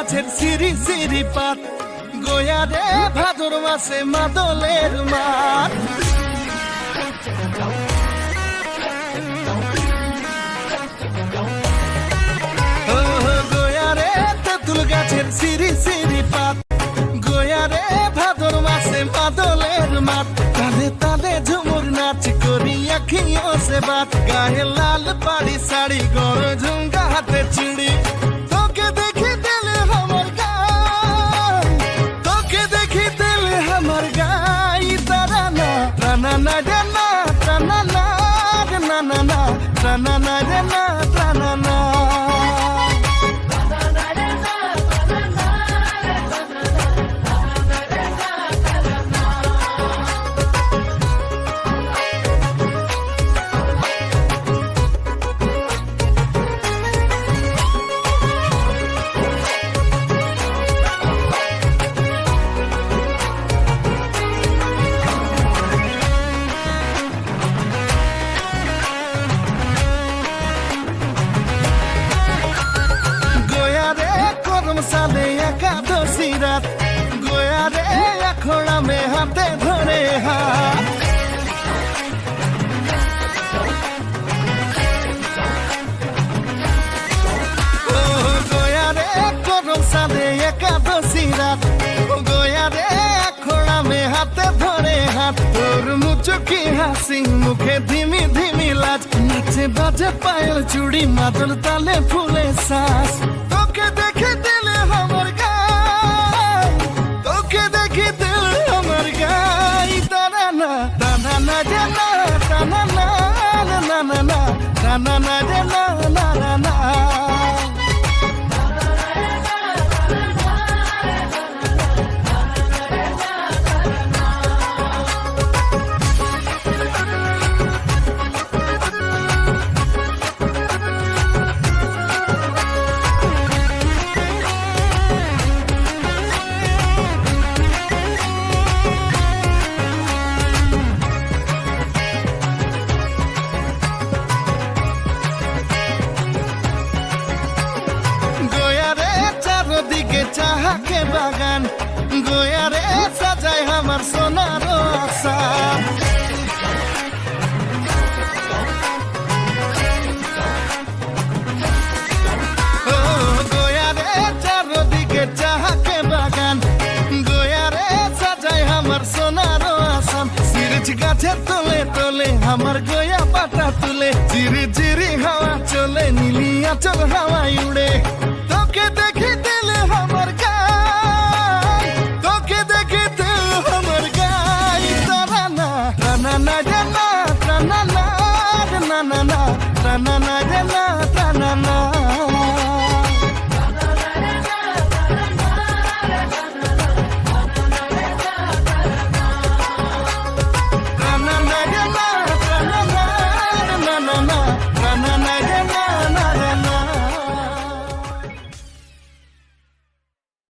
গাছের সিঁড়ি সিঁড়ি পাত, গোয়া রে ভাদর মাসে মাদলের মাঠ। গোয়া রে তেঁতুল গাছের সিঁড়ি সিঁড়ি পাত, গোয়া রে ভাদর মাসে মাদলের মাঠ। তালে তালে ঝুমুর নাচ করি আখিও সে বাত, গায়ে লাল পাড়ি শাড়ি গর ঝুমকা হাতে চুড়ি। তোকে দেখি দিলে আমার গাই, তোকে দেখি দিলে আমার গাই। তারা না টানা না জানা টানা না না না না টানা না জানা টানা না। সালে একাদশী রাত, গোয়া রে এখন আমি হাতে ধরে হাত। গোয়া রে করম সালে একাদশী রাত, গোয়া রে এখন আমি হাতে ধরে হাত। তোর মুচকি হাসি মুখে ধিমি ধিমি লাজ, নিচে বাজে পায়ের চুড়ি মাদল তালে ফুলে শ্বাস। তোকে দেখে দিলে আমার গাই, তোকে দেখে দিলে আমার গাই। তারা না টানা না জানা টানা না না না না টানা না জানা না না না। দিকে চাহাকে বাগান, গোয়া রে সাজায় আমার সোনার আসাম। গোয়া রে চারদিকে চাহাকে বাগান, গোয়া রে সাজায় আমার সোনার আসাম। সিরিজ গাছের তোলে তোলে আমার গোয়া পাতা তুলে, চিরি চিরি হাওয়া চলে নীলি আঁচল হাওয়ায় উড়ে। তোকে দেখে দিলে আমার গাই, তোকে দেখে দিলে আমার গাই। তারা না টানা না জানা টানা না না না না টানা না জানা